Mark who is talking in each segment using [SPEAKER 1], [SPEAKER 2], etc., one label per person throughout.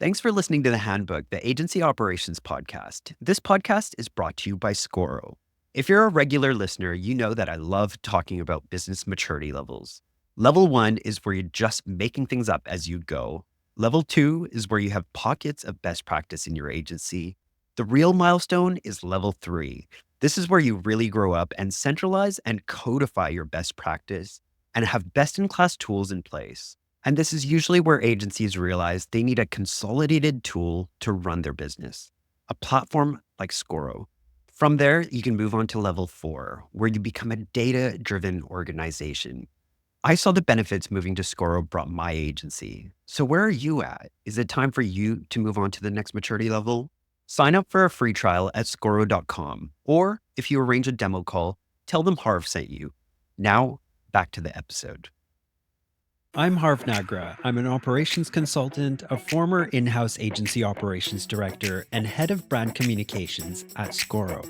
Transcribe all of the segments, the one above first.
[SPEAKER 1] Thanks for listening to The Handbook, the Agency Operations Podcast. This podcast is brought to you by Scoro. If you're a regular listener, you know that I love talking about business maturity levels. Level 1 is where you're just making things up as you go. Level 2 is where you have pockets of best practice in your agency. The real milestone is level 3. This is where you really grow up and centralize and codify your best practice and have best-in-class tools in place. And this is usually where agencies realize they need a consolidated tool to run their business, a platform like Scoro. From there, you can move on to level 4, where you become a data-driven organization. I saw the benefits moving to Scoro brought my agency. So where are you at? Is it time for you to move on to the next maturity level? Sign up for a free trial at Scoro.com. Or if you arrange a demo call, tell them Harv sent you. Now, back to the episode.
[SPEAKER 2] I'm Harv Nagra. I'm an operations consultant, a former in-house agency operations director, and head of brand communications at Scoro.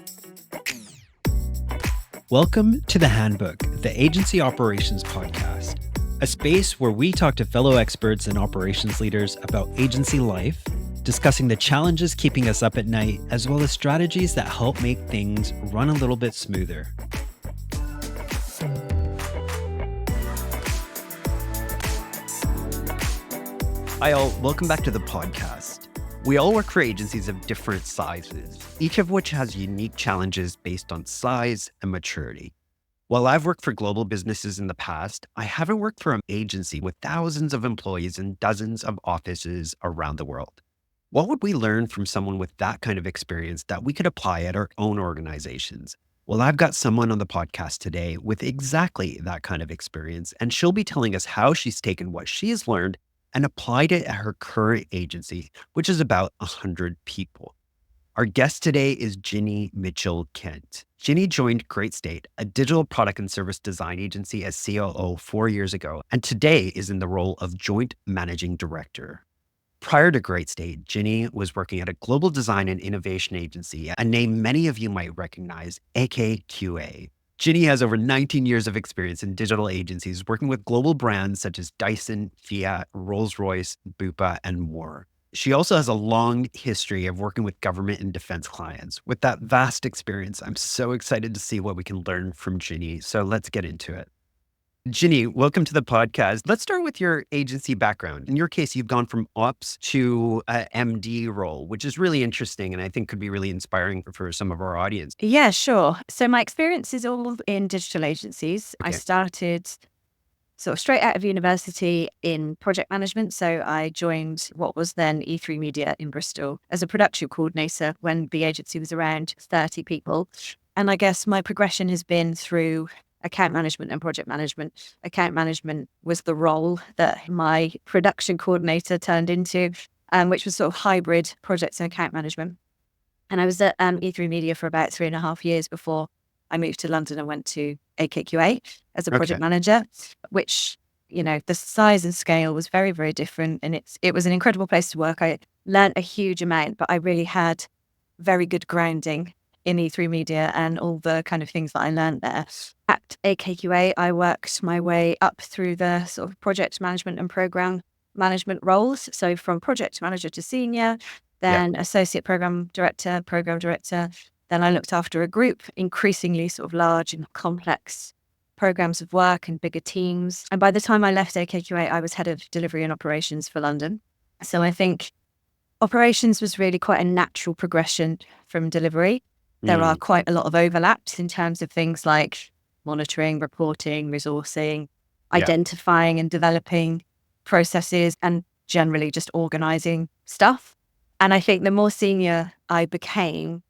[SPEAKER 2] Welcome to The Handbook, the Agency Operations Podcast, a space where we talk to fellow experts and operations leaders about agency life, discussing the challenges keeping us up at night, as well as strategies that help make things run a little bit smoother.
[SPEAKER 1] Hi all, welcome back to the podcast. We all work for agencies of different sizes, each of which has unique challenges based on size and maturity. While I've worked for global businesses in the past, I haven't worked for an agency with thousands of employees and dozens of offices around the world. What would we learn from someone with that kind of experience that we could apply at our own organizations? Well, I've got someone on the podcast today with exactly that kind of experience, and she'll be telling us how she's taken what she has learned and applied it at her current agency, which is about 100 people. Our guest today is Jinny Mitchell-Kent. Jinny joined Great State, a digital product and service design agency, as COO 4 years ago, and today is in the role of Joint Managing Director. Prior to Great State, Jinny was working at a global design and innovation agency, a name many of you might recognize, AKQA. Jinny has over 19 years of experience in digital agencies, working with global brands such as Dyson, Fiat, Rolls-Royce, Bupa, and more. She also has a long history of working with government and defense clients. With that vast experience, I'm so excited to see what we can learn from Jinny. So let's get into it. Jinny, welcome to the podcast. Let's start with your agency background. In your case, you've gone from ops to a MD role, which is really interesting and I think could be really inspiring for some of our audience.
[SPEAKER 3] Yeah, sure. So my experience is all in digital agencies. I started sort of straight out of university in project management. So I joined what was then E3 Media in Bristol as a production coordinator when the agency was around 30 people. And I guess my progression has been through account management and project management. Account management was the role that my production coordinator turned into, which was sort of hybrid projects and account management. And I was at E3 Media for about 3.5 years before I moved to London and went to AKQA as a project manager, which, the size and scale was very, very different. And it was an incredible place to work. I learned a huge amount, but I really had very good grounding in E3 Media and all the kind of things that I learned there. At AKQA, I worked my way up through the sort of project management and program management roles. So from project manager to senior, then associate program director. Then I looked after a group, increasingly sort of large and complex programs of work and bigger teams. And by the time I left AKQA, I was head of delivery and operations for London. So I think operations was really quite a natural progression from delivery. There are quite a lot of overlaps in terms of things like monitoring, reporting, resourcing, identifying and developing processes, and generally just organizing stuff. And I think the more senior I became,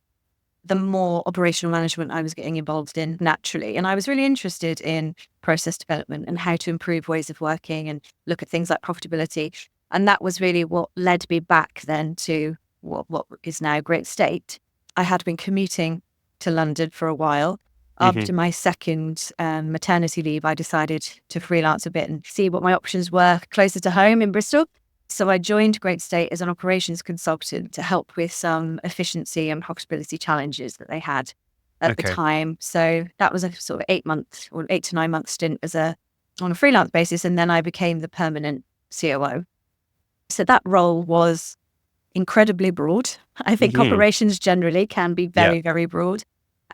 [SPEAKER 3] the more operational management I was getting involved in naturally. And I was really interested in process development and how to improve ways of working and look at things like profitability. And that was really what led me back then to what is now Great State. I had been commuting to London for a while. After my second maternity leave, I decided to freelance a bit and see what my options were closer to home in Bristol. So I joined Great State as an operations consultant to help with some efficiency and profitability challenges that they had at the time. So that was a sort of 8 to 9 month stint on a freelance basis. And then I became the permanent COO. So that role was incredibly broad. I think operations generally can be very, very broad.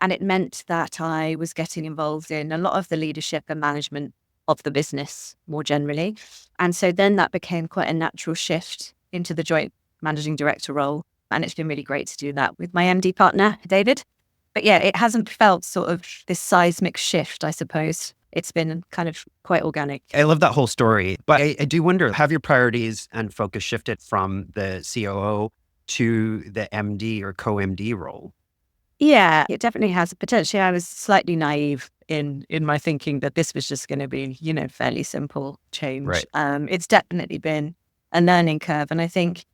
[SPEAKER 3] And it meant that I was getting involved in a lot of the leadership and management of the business more generally. And so then that became quite a natural shift into the joint managing director role. And it's been really great to do that with my MD partner, David. But yeah, it hasn't felt sort of this seismic shift, I suppose. It's been kind of quite organic.
[SPEAKER 1] I love that whole story. But I do wonder, have your priorities and focus shifted from the COO to the MD or co-MD role?
[SPEAKER 3] Yeah, it definitely has. Potentially, I was slightly naive in my thinking that this was just going to be, fairly simple change.
[SPEAKER 1] Right.
[SPEAKER 3] It's definitely been a learning curve. And I think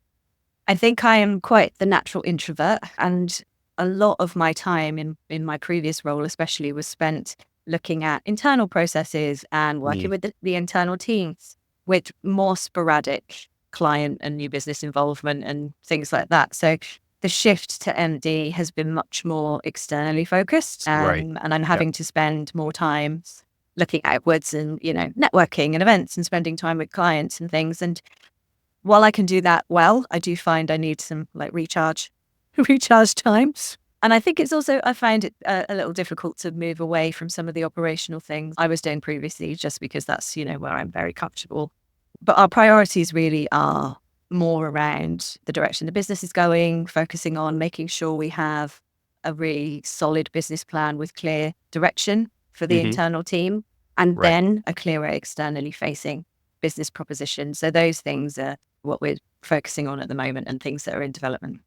[SPEAKER 3] I am quite the natural introvert. And a lot of my time in my previous role, especially, was spent looking at internal processes and working with the internal teams with more sporadic client and new business involvement and things like that. So the shift to MD has been much more externally focused. And I'm having to spend more time looking outwards and, networking and events and spending time with clients and things. And while I can do that well, I do find I need some recharge times. And I think it's also, I find it a little difficult to move away from some of the operational things I was doing previously, just because that's, where I'm very comfortable. But our priorities really are more around the direction the business is going, focusing on making sure we have a really solid business plan with clear direction for the internal team, and then a clearer externally facing business proposition. So those things are what we're focusing on at the moment and things that are in development.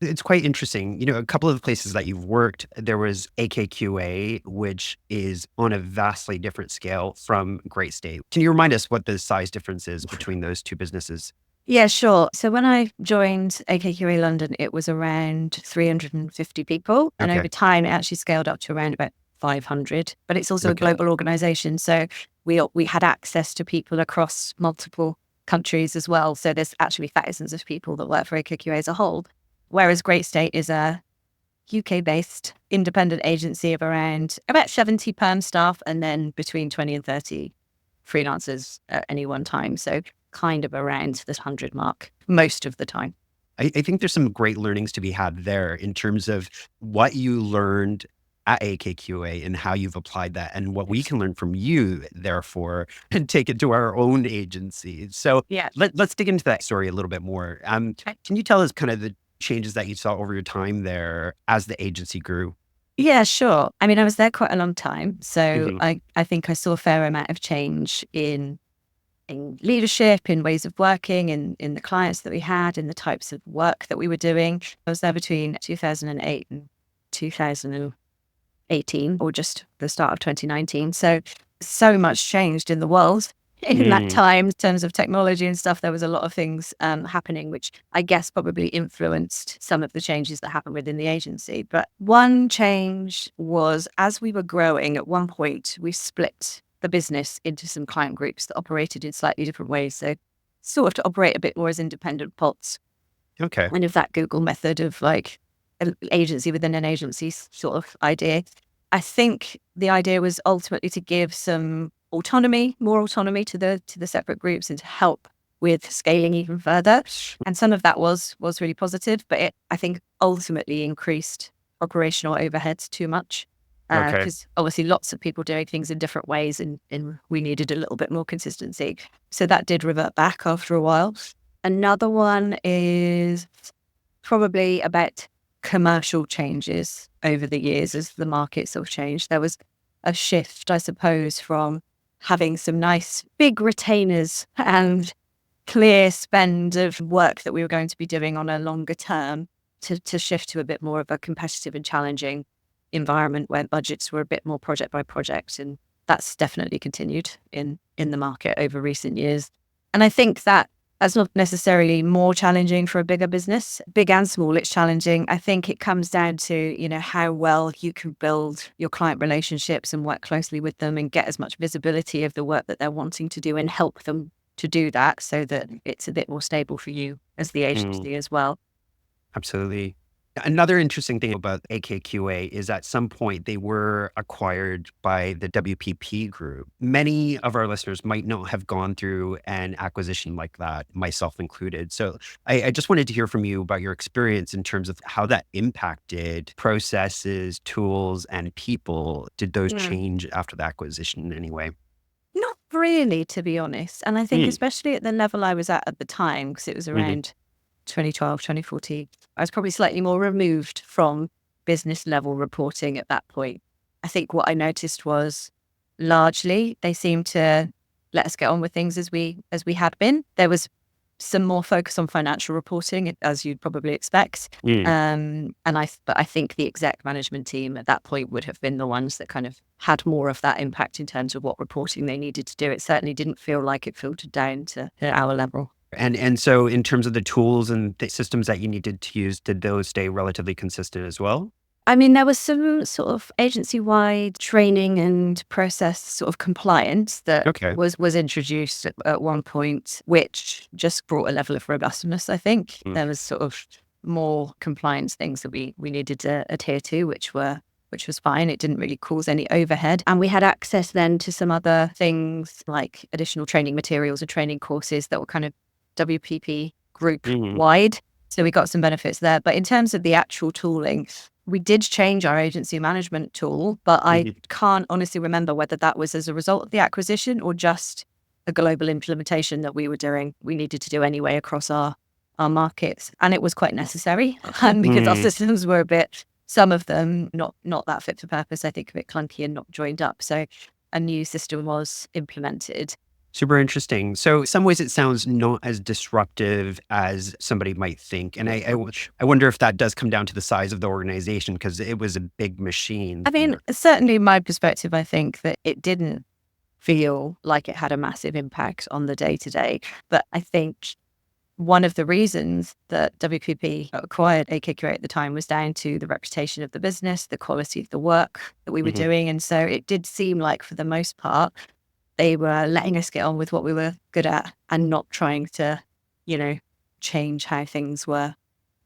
[SPEAKER 1] It's quite interesting. A couple of the places that you've worked, there was AKQA, which is on a vastly different scale from Great State. Can you remind us what the size difference is between those two businesses?
[SPEAKER 3] Yeah, sure. So when I joined AKQA London, it was around 350 people. And over time, it actually scaled up to around about 500. But it's also a global organization. So we had access to people across multiple countries as well. So there's actually thousands of people that work for AKQA as a whole. Whereas Great State is a UK-based independent agency of around about 70 perm staff and then between 20 and 30 freelancers at any one time. So kind of around this 100 mark most of the time.
[SPEAKER 1] I think there's some great learnings to be had there in terms of what you learned at AKQA and how you've applied that and what we can learn from you, therefore, and take it to our own agency. So let's dig into that story a little bit more. Can you tell us kind of the changes that you saw over your time there as the agency grew?
[SPEAKER 3] Yeah, sure. I mean, I was there quite a long time. So I think I saw a fair amount of change in leadership, in ways of working, in the clients that we had, in the types of work that we were doing. I was there between 2008 and 2018, or just the start of 2019. So much changed in the world in that time in terms of technology and stuff. There was a lot of things happening, which I guess probably influenced some of the changes that happened within the agency. But one change was, as we were growing, at one point, we split the business into some client groups that operated in slightly different ways. So sort of to operate a bit more as independent pods.
[SPEAKER 1] Okay.
[SPEAKER 3] Kind of that Google method of an agency within an agency sort of idea. I think the idea was ultimately to give some more autonomy to the separate groups and to help with scaling even further. And some of that was really positive, but it, I think, ultimately increased operational overheads too much. Because obviously lots of people doing things in different ways and we needed a little bit more consistency. So that did revert back after a while. Another one is probably about commercial changes over the years as the market sort of changed. There was a shift, I suppose, from having some nice big retainers and clear spend of work that we were going to be doing on a longer term to shift to a bit more of a competitive and challenging environment where budgets were a bit more project by project. And that's definitely continued in the market over recent years. And I think that's not necessarily more challenging for a bigger business. Big and small, it's challenging. I think it comes down to, how well you can build your client relationships and work closely with them and get as much visibility of the work that they're wanting to do and help them to do that so that it's a bit more stable for you as the agency as well.
[SPEAKER 1] Absolutely. Another interesting thing about AKQA is at some point they were acquired by the WPP group. Many of our listeners might not have gone through an acquisition like that, myself included. So I just wanted to hear from you about your experience in terms of how that impacted processes, tools, and people. Did those change after the acquisition in any way?
[SPEAKER 3] Not really, to be honest. And I think especially at the level I was at the time, because it was around 2012, 2014, I was probably slightly more removed from business level reporting at that point. I think what I noticed was largely they seemed to let us get on with things as we had been. There was some more focus on financial reporting, as you'd probably expect. But I think the exec management team at that point would have been the ones that kind of had more of that impact in terms of what reporting they needed to do. It certainly didn't feel like it filtered down to our level.
[SPEAKER 1] And so in terms of the tools and the systems that you needed to use, did those stay relatively consistent as well?
[SPEAKER 3] I mean, there was some sort of agency-wide training and process sort of compliance that was introduced at one point, which just brought a level of robustness, I think. There was sort of more compliance things that we needed to adhere to, which was fine. It didn't really cause any overhead. And we had access then to some other things like additional training materials and training courses that were kind of WPP group wide. So we got some benefits there. But in terms of the actual tooling, we did change our agency management tool, but I can't honestly remember whether that was as a result of the acquisition or just a global implementation that we were doing, we needed to do anyway across our markets. And it was quite necessary because our systems were some of them not that fit for purpose, I think a bit clunky and not joined up. So a new system was implemented.
[SPEAKER 1] Super interesting. So in some ways it sounds not as disruptive as somebody might think. And I wonder if that does come down to the size of the organization because it was a big machine.
[SPEAKER 3] I mean, certainly my perspective, I think that it didn't feel like it had a massive impact on the day-to-day. But I think one of the reasons that WPP acquired AKQA at the time was down to the reputation of the business, the quality of the work that we were doing. And so it did seem like for the most part, they were letting us get on with what we were good at and not trying to, change how things were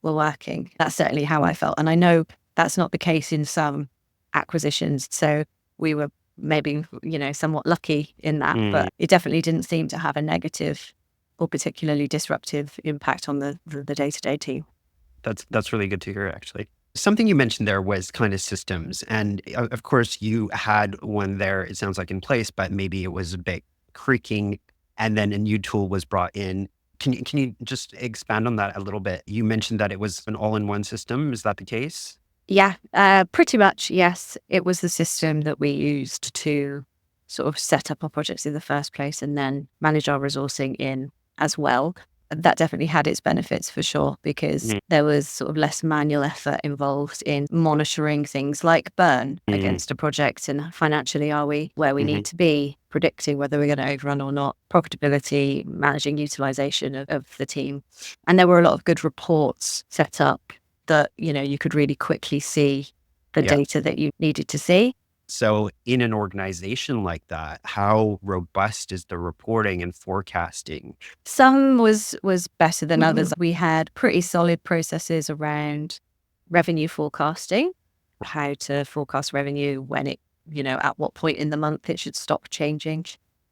[SPEAKER 3] working. That's certainly how I felt. And I know that's not the case in some acquisitions. So we were maybe, somewhat lucky in that, but it definitely didn't seem to have a negative or particularly disruptive impact on the day-to-day team.
[SPEAKER 1] That's really good to hear, actually. Something you mentioned there was kind of systems. And of course, you had one there, it sounds like in place, but maybe it was a bit creaking and then a new tool was brought in. Can you just expand on that a little bit? You mentioned that it was an all-in-one system. Is that the case?
[SPEAKER 3] Yeah, pretty much, yes. It was the system that we used to sort of set up our projects in the first place and then manage our resourcing in as well. That definitely had its benefits for sure, because there was sort of less manual effort involved in monitoring things like burn against a project and financially are we where we need to be, predicting whether we're going to overrun or not, profitability, managing utilization of the team. And there were a lot of good reports set up that, you could really quickly see the data that you needed to see.
[SPEAKER 1] So in an organization like that, how robust is the reporting and forecasting?
[SPEAKER 3] Some was better than others. We had pretty solid processes around revenue forecasting, how to forecast revenue, when it, at what point in the month it should stop changing,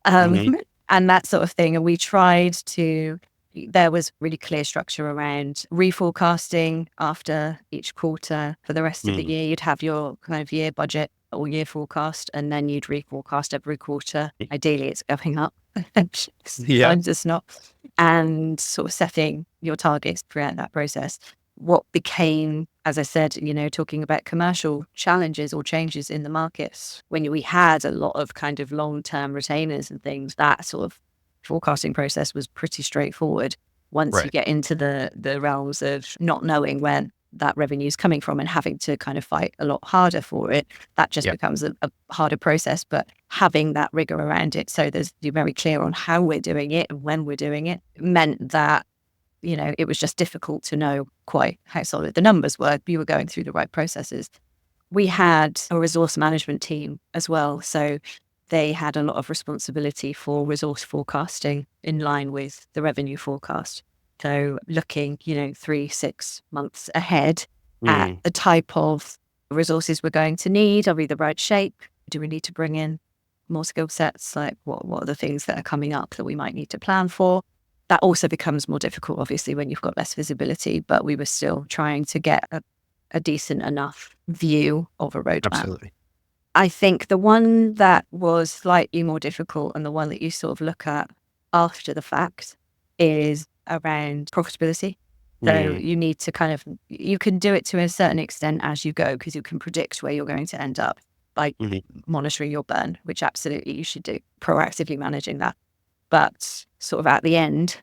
[SPEAKER 3] and that sort of thing. And we tried to, there was really clear structure around reforecasting after each quarter for the rest of the year. You'd have your kind of year budget or year forecast, and then you'd reforecast every quarter. Ideally, it's going up. Sometimes it's not. And sort of setting your targets throughout that process. What became, as I said, talking about commercial challenges or changes in the markets, when we had a lot of kind of long-term retainers and things, that sort of forecasting process was pretty straightforward. Once you get into the realms of not knowing when that revenue is coming from and having to kind of fight a lot harder for it, that just becomes a harder process. But having that rigor around it, so you're very clear on how we're doing it and when we're doing it, meant that, it was just difficult to know quite how solid the numbers were. You were going through the right processes. We had a resource management team as well. So they had a lot of responsibility for resource forecasting in line with the revenue forecast. So looking, 3-6 months ahead at
[SPEAKER 1] Mm.
[SPEAKER 3] the type of resources we're going to need. Are we the right shape? Do we need to bring in more skill sets? Like what are the things that are coming up that we might need to plan for? That also becomes more difficult, obviously, when you've got less visibility, but we were still trying to get a decent enough view of a roadmap.
[SPEAKER 1] Absolutely.
[SPEAKER 3] I think the one that was slightly more difficult and the one that you sort of look at after the fact is around profitability. So
[SPEAKER 1] Mm.
[SPEAKER 3] you need to you can do it to a certain extent as you go because you can predict where you're going to end up by
[SPEAKER 1] Mhm.
[SPEAKER 3] monitoring your burn, which absolutely you should do, proactively managing that. But sort of at the end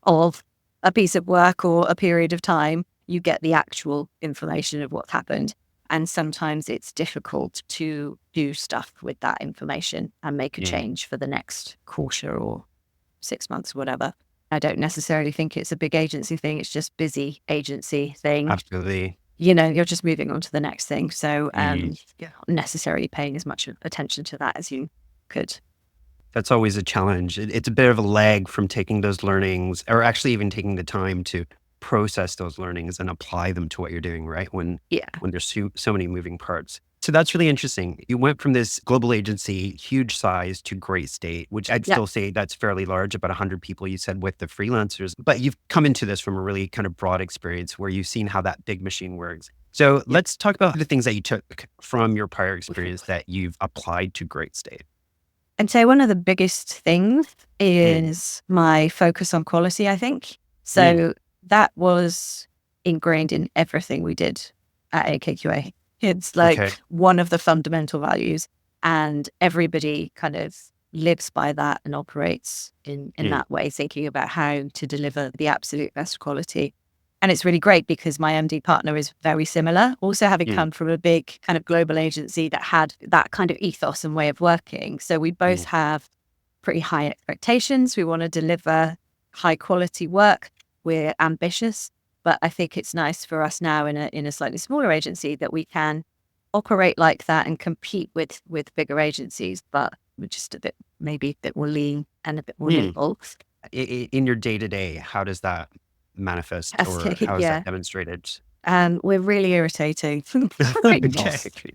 [SPEAKER 3] of a piece of work or a period of time, you get the actual information of what's happened. And sometimes it's difficult to do stuff with that information and make a
[SPEAKER 1] Mm.
[SPEAKER 3] change for the next quarter or 6 months, whatever. I don't necessarily think it's a big agency thing. It's just busy agency thing.
[SPEAKER 1] Absolutely.
[SPEAKER 3] You're just moving on to the next thing. So
[SPEAKER 1] Mm.
[SPEAKER 3] you're not necessarily paying as much attention to that as you could.
[SPEAKER 1] That's always a challenge. It's a bit of a lag from taking those learnings or actually even taking the time to process those learnings and apply them to what you're doing, right?
[SPEAKER 3] Yeah.
[SPEAKER 1] When there's so many moving parts. So that's really interesting. You went from this global agency, huge size, to great state, which I'd
[SPEAKER 3] Yeah.
[SPEAKER 1] still say that's fairly large, about 100 people, you said, with the freelancers. But you've come into this from a really kind of broad experience where you've seen how that big machine works. So
[SPEAKER 3] Yeah.
[SPEAKER 1] let's talk about the things that you took from your prior experience that you've applied to great state.
[SPEAKER 3] And so one of the biggest things
[SPEAKER 1] Mm.
[SPEAKER 3] is my focus on quality, I think.
[SPEAKER 1] Mm.
[SPEAKER 3] So that was ingrained in everything we did at AKQA. It's like
[SPEAKER 1] Okay.
[SPEAKER 3] one of the fundamental values, and everybody kind of lives by that and operates in
[SPEAKER 1] Mm.
[SPEAKER 3] that way, thinking about how to deliver the absolute best quality. And it's really great because my MD partner is very similar, also having
[SPEAKER 1] Mm.
[SPEAKER 3] come from a big kind of global agency that had that kind of ethos and way of working. So we both
[SPEAKER 1] Mm.
[SPEAKER 3] have pretty high expectations. We want to deliver high quality work. We're ambitious, but I think it's nice for us now in a slightly smaller agency that we can operate like that and compete with bigger agencies, but we're just maybe a bit more lean and a bit more
[SPEAKER 1] Mm.
[SPEAKER 3] nimble.
[SPEAKER 1] In your day to day, how does that manifest or how is that
[SPEAKER 3] Yeah.
[SPEAKER 1] demonstrated?
[SPEAKER 3] We're really irritating.
[SPEAKER 1] Okay.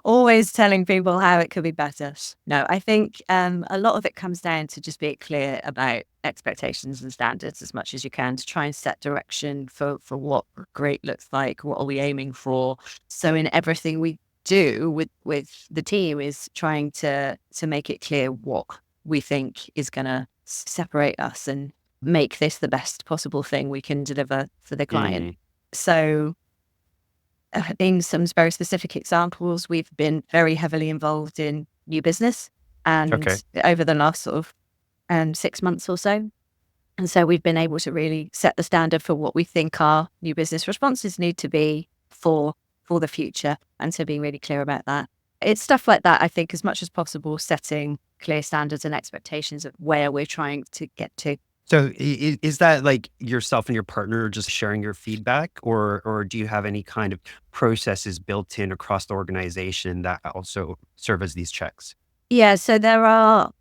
[SPEAKER 3] Always telling people how it could be better. No, I think a lot of it comes down to just being clear about expectations and standards as much as you can to try and set direction for what great looks like. What are we aiming for? So in everything we do with the team is trying to make it clear what we think is going to separate us and make this the best possible thing we can deliver for the client.
[SPEAKER 1] Mm.
[SPEAKER 3] So in some very specific examples, we've been very heavily involved in new business
[SPEAKER 1] Okay.
[SPEAKER 3] and over the last sort of 6 months or so. And so we've been able to really set the standard for what we think our new business responses need to be for the future. And so being really clear about that. It's stuff like that, I think, as much as possible, setting clear standards and expectations of where we're trying to get to.
[SPEAKER 1] So is that like yourself and your partner just sharing your feedback, or do you have any kind of processes built in across the organization that also serve as these checks?
[SPEAKER 3] Yeah, so there are,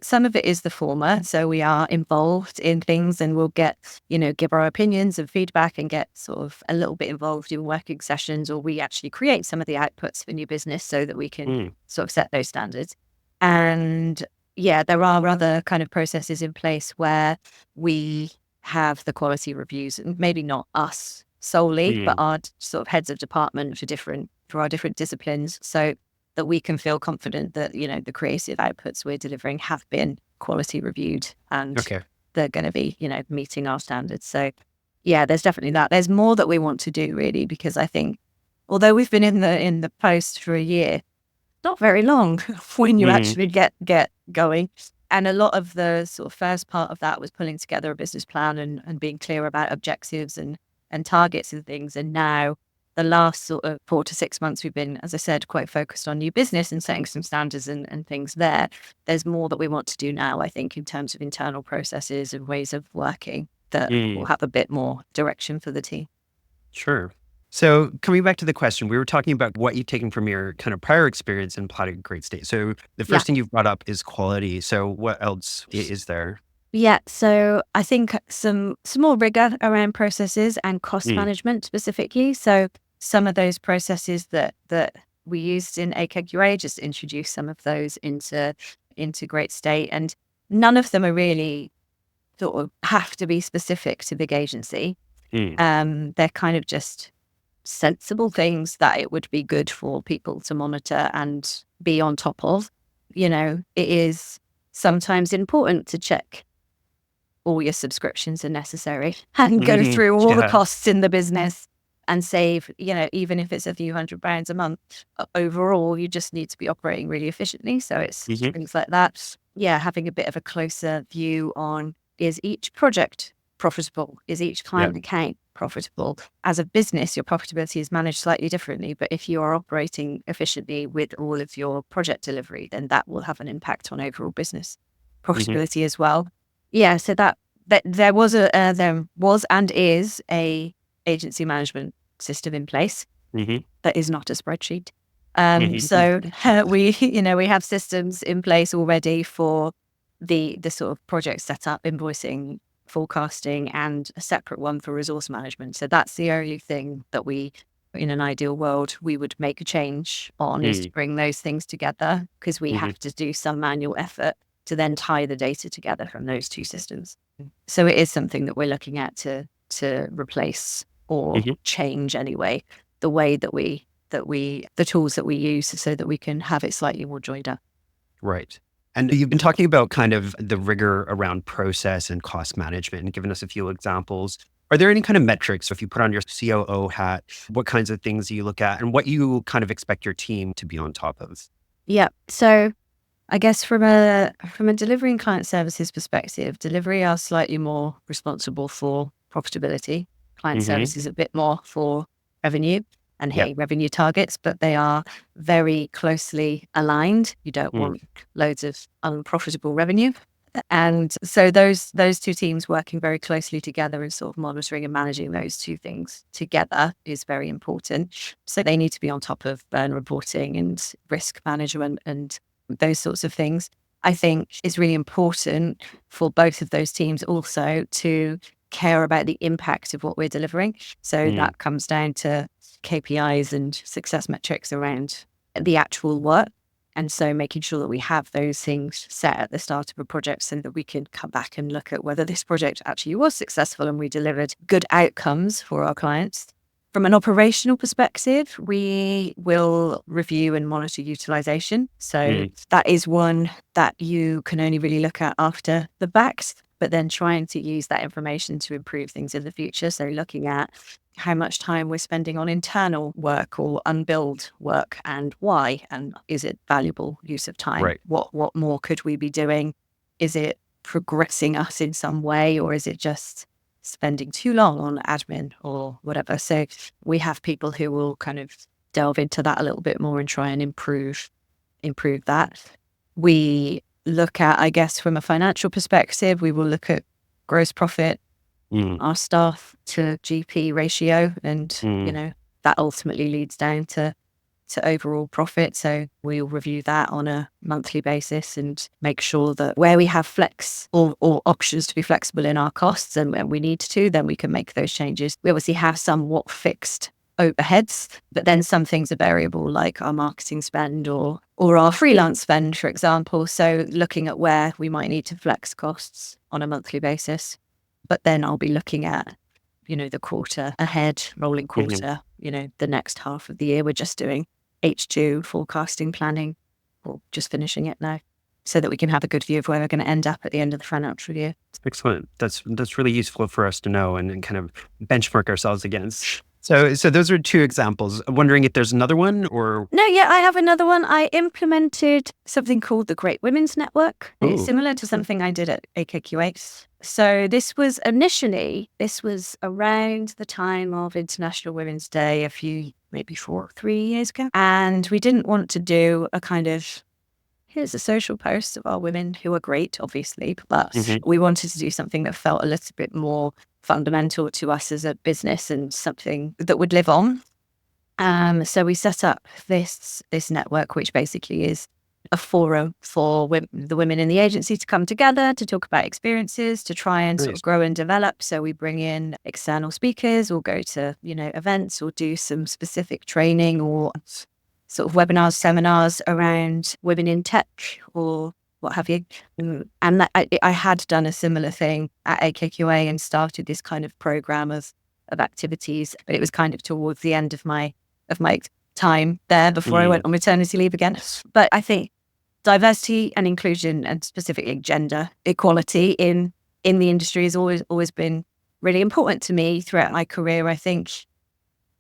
[SPEAKER 3] some of it is the former. So we are involved in things and we'll get, give our opinions and feedback and get sort of a little bit involved in working sessions, or we actually create some of the outputs for new business so that we can
[SPEAKER 1] Mm.
[SPEAKER 3] sort of set those standards. And yeah, there are other kind of processes in place where we have the quality reviews, and maybe not us solely, but
[SPEAKER 1] Mm.
[SPEAKER 3] our sort of heads of department for our different disciplines. So that we can feel confident that, the creative outputs we're delivering have been quality reviewed and
[SPEAKER 1] Okay.
[SPEAKER 3] they're going to be, meeting our standards. So yeah, there's definitely that. There's more that we want to do really, because I think although we've been in the post for a year, not very long when you
[SPEAKER 1] Mm.
[SPEAKER 3] actually get going. And a lot of the sort of first part of that was pulling together a business plan and being clear about objectives and targets and things. And now the last sort of 4 to 6 months, we've been, as I said, quite focused on new business and setting some standards and things there. There's more that we want to do now, I think, in terms of internal processes and ways of working that will
[SPEAKER 1] Mm.
[SPEAKER 3] have a bit more direction for the team.
[SPEAKER 1] Sure. So coming back to the question, we were talking about what you've taken from your kind of prior experience and applied at great state. So the
[SPEAKER 3] Yeah.
[SPEAKER 1] first thing you've brought up is quality. So what else is there?
[SPEAKER 3] Yeah, so I think some more rigor around processes and cost management specifically. So some of those processes that we used in AKQA, just introduce some of those into Great State, and none of them are really sort of have to be specific to big agency. They're kind of just sensible things that it would be good for people to monitor and be on top of. It is sometimes important to check all your subscriptions are necessary and go through all the costs in the business and save, even if it's a few £100s a month, overall, you just need to be operating really efficiently. So it's things like that. Yeah, having a bit of a closer view on, is each project profitable? Is each client account profitable? As a business, your profitability is managed slightly differently, but if you are operating efficiently with all of your project delivery, then that will have an impact on overall business profitability as well. Yeah, so that there was and is a agency management system in place that is not a spreadsheet. So we have systems in place already for the sort of project setup, invoicing, forecasting, and a separate one for resource management. So that's the only thing that we, in an ideal world, we would make a change on, is to bring those things together, because we have to do some manual effort to then tie the data together from those two systems. So it is something that we're looking at to replace or change anyway, the way that the tools that we use, so that we can have it slightly more joined up.
[SPEAKER 1] Right. And you've been talking about kind of the rigor around process and cost management and given us a few examples. Are there any kind of metrics, if you put on your COO hat, what kinds of things you look at and what you kind of expect your team to be on top of?
[SPEAKER 3] Yeah. So I guess from a delivery and client services perspective, delivery are slightly more responsible for profitability. Client services a bit more for revenue and hitting revenue targets, but they are very closely aligned. You don't want loads of unprofitable revenue. And so those two teams working very closely together and sort of monitoring and managing those two things together is very important. So they need to be on top of burn reporting and risk management and those sorts of things. I think it's really important for both of those teams also to care about the impact of what we're delivering. So that comes down to KPIs and success metrics around the actual work. And so making sure that we have those things set at the start of a project so that we can come back and look at whether this project actually was successful and we delivered good outcomes for our clients. From an operational perspective, we will review and monitor utilization. So that is one that you can only really look at after the fact, but then trying to use that information to improve things in the future. So looking at how much time we're spending on internal work or unbilled work and why, and is it valuable use of time?
[SPEAKER 1] Right.
[SPEAKER 3] What more could we be doing? Is it progressing us in some way, or is it just spending too long on admin or whatever? So we have people who will kind of delve into that a little bit more and try and improve that. We look at, I guess, from a financial perspective, we will look at gross profit, our staff to GP ratio, and that ultimately leads down to overall profit. So we'll review that on a monthly basis and make sure that where we have flex or options to be flexible in our costs, and when we need to, then we can make those changes. We obviously have somewhat fixed overheads, but then some things are variable, like our marketing spend or our freelance spend, for example. So looking at where we might need to flex costs on a monthly basis. But then I'll be looking at, the quarter ahead, rolling quarter, the next half of the year. We're just doing H2 forecasting planning, or just finishing it now, so that we can have a good view of where we're going to end up at the end of the financial year.
[SPEAKER 1] Excellent. That's really useful for us to know and kind of benchmark ourselves against. So those are two examples. I'm wondering if there's another one or...
[SPEAKER 3] No, yeah, I have another one. I implemented something called the Great Women's Network. It's similar to something I did at AKQA. So this was around the time of International Women's Day, maybe 3 years ago. And we didn't want to do a kind of, here's a social post of our women who are great, obviously, but we wanted to do something that felt a little bit more fundamental to us as a business and something that would live on. So we set up this network, which basically is a forum for the women in the agency to come together to talk about experiences, to try and sort of grow and develop. So we bring in external speakers or go to, events or do some specific training or sort of webinars, seminars around women in tech or what have you. And I had done a similar thing at AKQA and started this kind of program of activities, but it was kind of towards the end of my time there before I went on maternity leave again. But I think diversity and inclusion, and specifically gender equality in the industry, has always been really important to me throughout my career. I think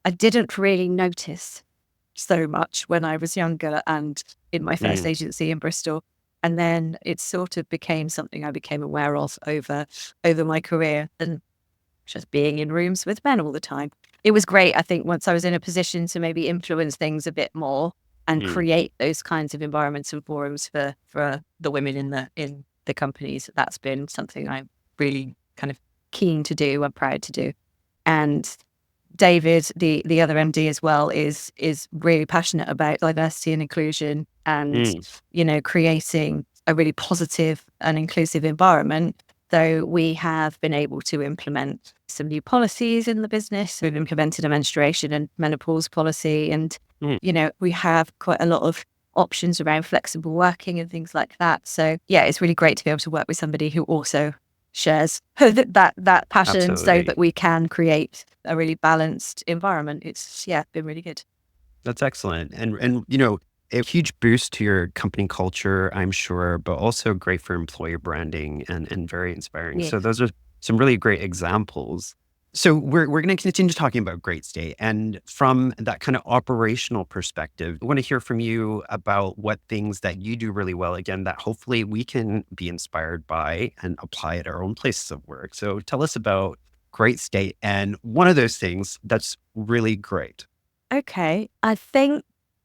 [SPEAKER 3] I didn't really notice so much when I was younger and in my first agency in Bristol. And then it sort of became something I became aware of over my career, and just being in rooms with men all the time. It was great, I think, once I was in a position to maybe influence things a bit more and create those kinds of environments and forums for the women in the companies. That's been something I'm really kind of keen to do and proud to do. And David, the other MD as well, is really passionate about diversity and inclusion and, creating a really positive and inclusive environment. So we have been able to implement some new policies in the business. We've implemented a menstruation and menopause policy, and, we have quite a lot of options around flexible working and things like that. So yeah, it's really great to be able to work with somebody who also shares that passion.
[SPEAKER 1] Absolutely.
[SPEAKER 3] So that we can create a really balanced environment. It's been really good.
[SPEAKER 1] That's excellent. And a huge boost to your company culture, I'm sure, but also great for employer branding and very inspiring.
[SPEAKER 3] Yeah.
[SPEAKER 1] So those are some really great examples. So we're going to continue talking about Great State. And from that kind of operational perspective, I want to hear from you about what things that you do really well, again, that hopefully we can be inspired by and apply at our own places of work. So tell us about Great State and one of those things that's really great.
[SPEAKER 3] Okay. I think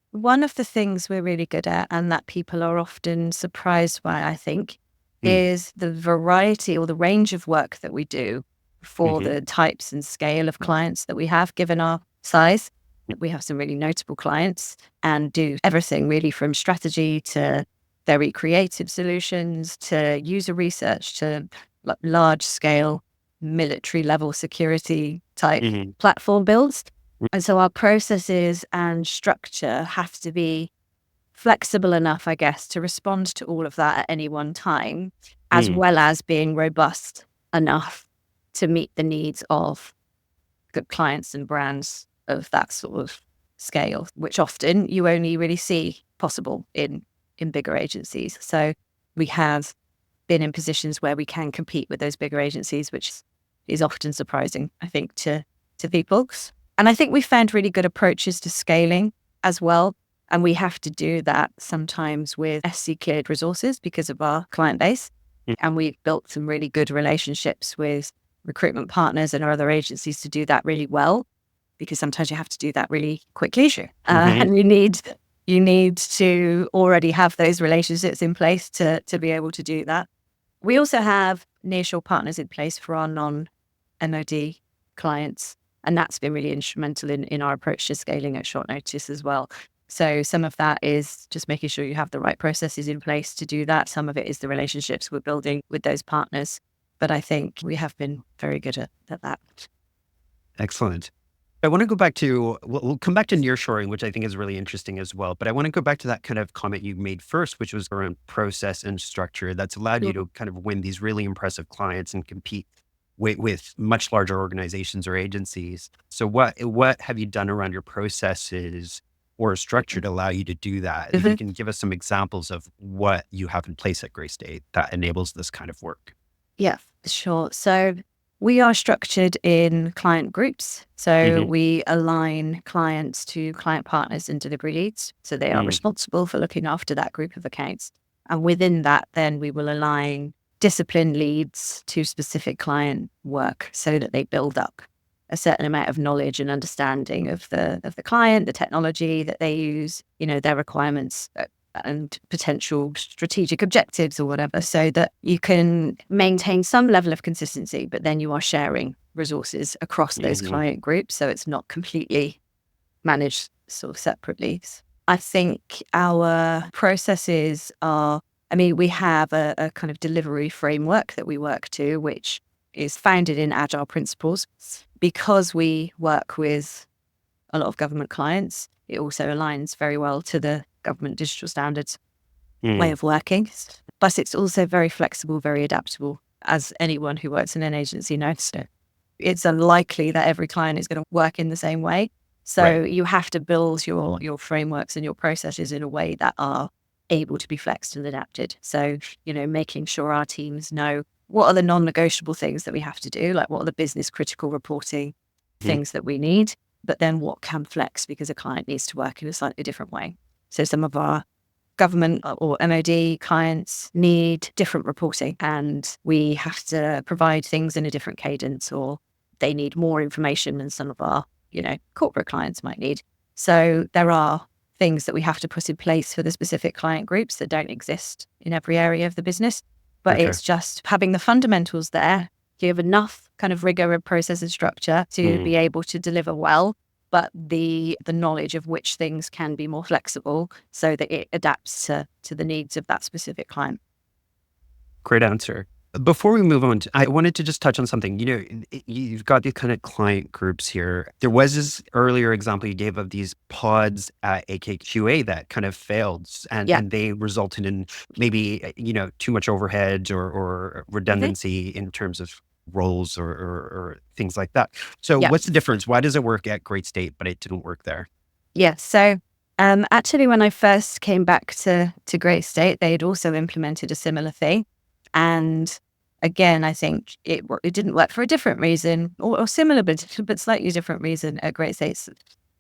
[SPEAKER 3] one of the things we're really good at, and that people are often surprised by, I think, is the variety or the range of work that we do for the types and scale of clients that we have, given our size. We have some really notable clients and do everything really from strategy to very creative solutions to user research to large scale military level security type platform builds. And so our processes and structure have to be flexible enough, I guess, to respond to all of that at any one time, as well as being robust enough to meet the needs of good clients and brands of that sort of scale, which often you only really see possible in bigger agencies. So we have been in positions where we can compete with those bigger agencies, which is often surprising, I think, to people. And I think we found really good approaches to scaling as well. And we have to do that sometimes with SC cleared resources because of our client base. And we've built some really good relationships with recruitment partners and our other agencies to do that really well, because sometimes you have to do that really quickly. And you need to already have those relationships in place to be able to do that. We also have nearshore partners in place for our non-MOD clients. And that's been really instrumental in our approach to scaling at short notice as well. So some of that is just making sure you have the right processes in place to do that. Some of it is the relationships we're building with those partners. But I think we have been very good at that.
[SPEAKER 1] Excellent. I want to go back to, we'll come back to nearshoring, which I think is really interesting as well. But I want to go back to that kind of comment you made first, which was around process and structure that's allowed you to kind of win these really impressive clients and compete with much larger organizations or agencies. So what have you done around your processes or structure to allow you to do that? If you can give us some examples of what you have in place at Great State that enables this kind of work.
[SPEAKER 3] Yeah, sure. So we are structured in client groups. So we align clients to client partners and delivery leads. So they are responsible for looking after that group of accounts. And within that, then we will align discipline leads to specific client work so that they build up a certain amount of knowledge and understanding of the client, the technology that they use, their requirements and potential strategic objectives or whatever, so that you can maintain some level of consistency, but then you are sharing resources across those client groups. So it's not completely managed sort of separately. I think our processes are, we have a kind of delivery framework that we work to, which is founded in agile principles. Because we work with a lot of government clients, it also aligns very well to the government digital standards way of working. But it's also very flexible, very adaptable, as anyone who works in an agency knows. It's unlikely that every client is going to work in the same way. So you have to build your frameworks and your processes in a way that are able to be flexed and adapted. So, making sure our teams know what are the non-negotiable things that we have to do, like what are the business critical reporting things that we need, but then what can flex because a client needs to work in a slightly different way. So some of our government or MOD clients need different reporting, and we have to provide things in a different cadence, or they need more information than some of our, corporate clients might need. So there are things that we have to put in place for the specific client groups that don't exist in every area of the business. But it's just having the fundamentals there. You have enough kind of rigor and process and structure to be able to deliver well, but the knowledge of which things can be more flexible so that it adapts to the needs of that specific client.
[SPEAKER 1] Great answer. Before we move on, I wanted to just touch on something. You've got these kind of client groups here. There was this earlier example you gave of these pods at AKQA that kind of failed, and they resulted in maybe, too much overhead or redundancy in terms of roles or things like that. So what's the difference? Why does it work at Great State, but it didn't work there?
[SPEAKER 3] Yeah. So actually, when I first came back to Great State, they had also implemented a similar thing. And again, I think it didn't work for a different reason, or similar, but slightly different reason at Great States.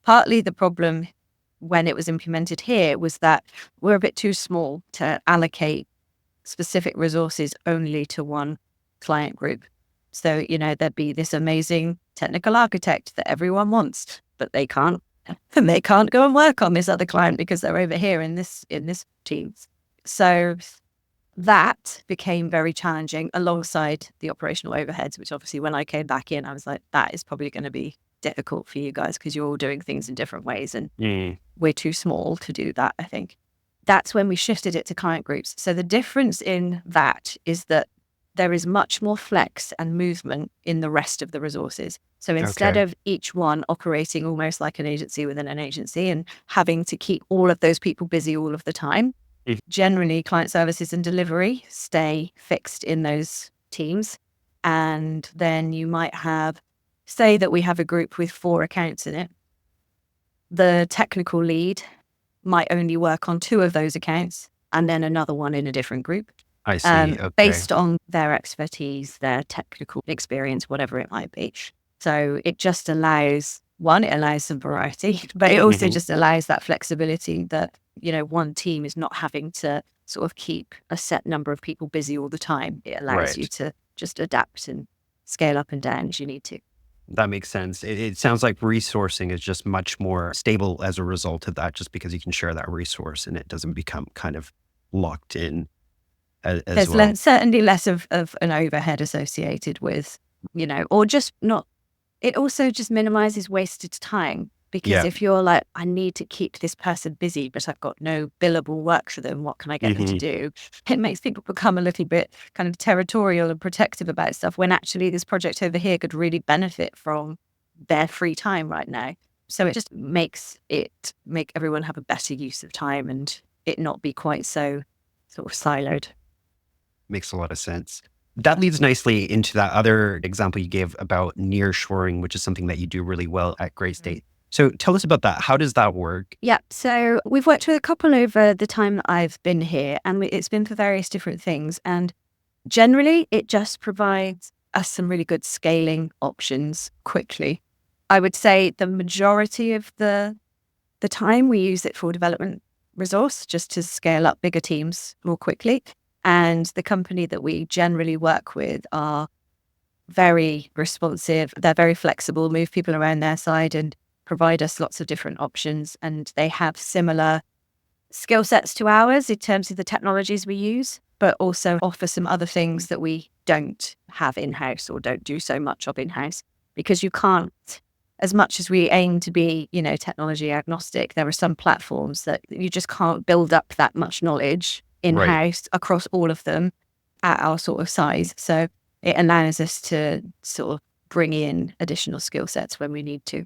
[SPEAKER 3] Partly the problem when it was implemented here was that we're a bit too small to allocate specific resources only to one client group. So, there'd be this amazing technical architect that everyone wants, but they can't go and work on this other client because they're over here in this team. So that became very challenging alongside the operational overheads, which obviously when I came back in, I was like, that is probably going to be difficult for you guys because you're all doing things in different ways and we're too small to do that, I think. That's when we shifted it to client groups. So the difference in that is that there is much more flex and movement in the rest of the resources. So instead of each one operating almost like an agency within an agency and having to keep all of those people busy all of the time, generally client services and delivery stay fixed in those teams. And then you might have, say that we have a group with 4 accounts in it. The technical lead might only work on 2 of those accounts and then another one in a different group.
[SPEAKER 1] I see.
[SPEAKER 3] Based on their expertise, their technical experience, whatever it might be. So it just allows some variety, but it also just allows that flexibility that, one team is not having to sort of keep a set number of people busy all the time. It allows you to just adapt and scale up and down as you need to.
[SPEAKER 1] That makes sense. It sounds like resourcing is just much more stable as a result of that, just because you can share that resource and it doesn't become kind of locked in. There's
[SPEAKER 3] certainly less of an overhead associated with, or just not. It also just minimizes wasted time because if you're like, I need to keep this person busy, but I've got no billable work for them, what can I get them to do? It makes people become a little bit kind of territorial and protective about stuff when actually this project over here could really benefit from their free time right now. So it just make everyone have a better use of time and it not be quite so sort of siloed.
[SPEAKER 1] Makes a lot of sense. That leads nicely into that other example you gave about nearshoring, which is something that you do really well at Great State. So tell us about that. How does that work?
[SPEAKER 3] Yeah, so we've worked with a couple over the time that I've been here, and it's been for various different things. And generally, it just provides us some really good scaling options quickly. I would say the majority of the time we use it for development resource, just to scale up bigger teams more quickly. And the company that we generally work with are very responsive. They're very flexible, move people around their side and provide us lots of different options. And they have similar skill sets to ours in terms of the technologies we use, but also offer some other things that we don't have in-house or don't do so much of in-house, because you can't as much as we aim to be, technology agnostic, there are some platforms that you just can't build up that much knowledge in-house across all of them at our sort of size. So it allows us to sort of bring in additional skill sets when we need to.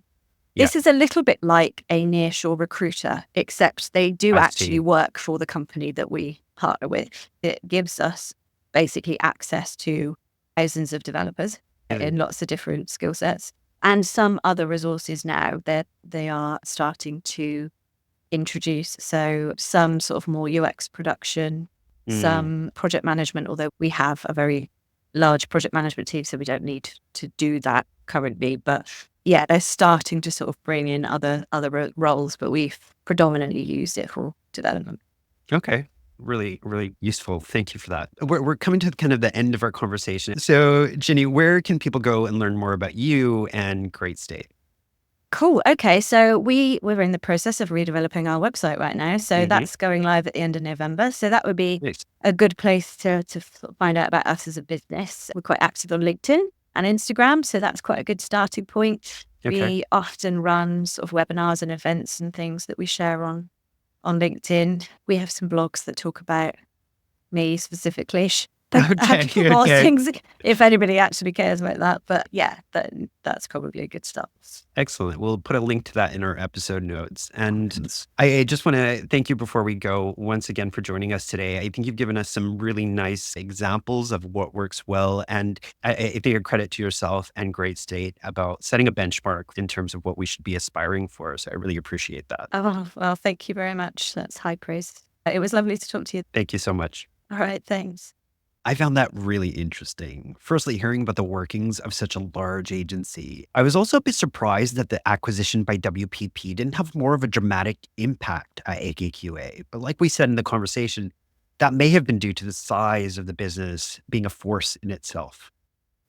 [SPEAKER 1] Yeah.
[SPEAKER 3] This is a little bit like a nearshore recruiter, except they do
[SPEAKER 1] I
[SPEAKER 3] actually
[SPEAKER 1] see.
[SPEAKER 3] work for the company that we partner with. It gives us basically access to thousands of developers in lots of different skill sets and some other resources now that they are starting to introduce. So some sort of more UX production, some project management, although we have a very large project management team, so we don't need to do that currently. But yeah, they're starting to sort of bring in other roles, but we've predominantly used it for development.
[SPEAKER 1] Okay. Really, really useful. Thank you for that. We're coming to kind of the end of our conversation. So, Jinny, where can people go and learn more about you and Great State?
[SPEAKER 3] Cool. Okay. So we're in the process of redeveloping our website right now. So that's going live at the end of November. So that would be
[SPEAKER 1] Nice.
[SPEAKER 3] a good place to find out about us as a business. We're quite active on LinkedIn and Instagram. So that's quite a good starting point.
[SPEAKER 1] Okay.
[SPEAKER 3] We often run sort of webinars and events and things that we share on LinkedIn. We have some blogs that talk about me specifically.
[SPEAKER 1] Okay.
[SPEAKER 3] More things, if anybody actually cares about that. But yeah, that's probably a good start.
[SPEAKER 1] Excellent. We'll put a link to that in our episode notes. And I just want to thank you before we go once again for joining us today. I think you've given us some really nice examples of what works well. And I think a credit to yourself and Great State about setting a benchmark in terms of what we should be aspiring for. So I really appreciate that.
[SPEAKER 3] Oh, well, thank you very much. That's high praise. It was lovely to talk to you.
[SPEAKER 1] Thank you so much.
[SPEAKER 3] All right. Thanks.
[SPEAKER 1] I found that really interesting. Firstly, hearing about the workings of such a large agency. I was also a bit surprised that the acquisition by WPP didn't have more of a dramatic impact at AKQA. But like we said in the conversation, that may have been due to the size of the business being a force in itself.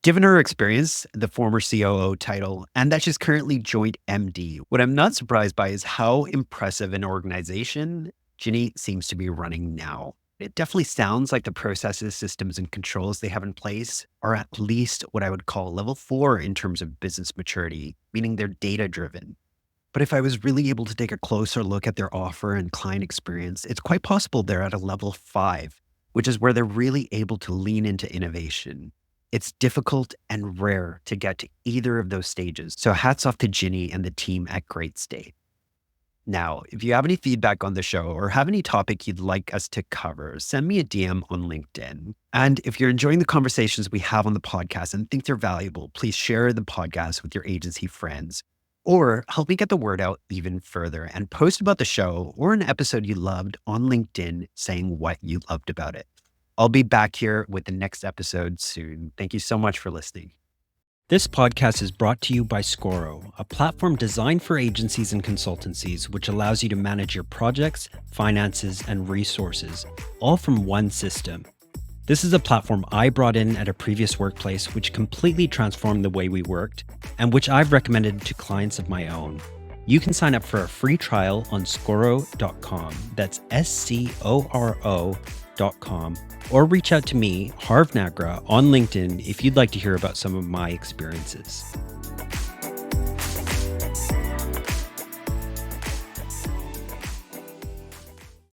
[SPEAKER 1] Given her experience, the former COO title, and that she's currently joint MD, what I'm not surprised by is how impressive an organization Jinny seems to be running now. It definitely sounds like the processes, systems, and controls they have in place are at least what I would call level 4 in terms of business maturity, meaning they're data-driven. But if I was really able to take a closer look at their offer and client experience, it's quite possible they're at a level 5, which is where they're really able to lean into innovation. It's difficult and rare to get to either of those stages. So hats off to Jinny and the team at Great State. Now, if you have any feedback on the show or have any topic you'd like us to cover, send me a DM on LinkedIn. And if you're enjoying the conversations we have on the podcast and think they're valuable, please share the podcast with your agency friends or help me get the word out even further and post about the show or an episode you loved on LinkedIn saying what you loved about it. I'll be back here with the next episode soon. Thank you so much for listening.
[SPEAKER 2] This podcast is brought to you by Scoro, a platform designed for agencies and consultancies, which allows you to manage your projects, finances, and resources, all from one system. This is a platform I brought in at a previous workplace, which completely transformed the way we worked, and which I've recommended to clients of my own. You can sign up for a free trial on Scoro.com. That's SCORO.com. Or reach out to me, Harv Nagra, on LinkedIn if you'd like to hear about some of my experiences.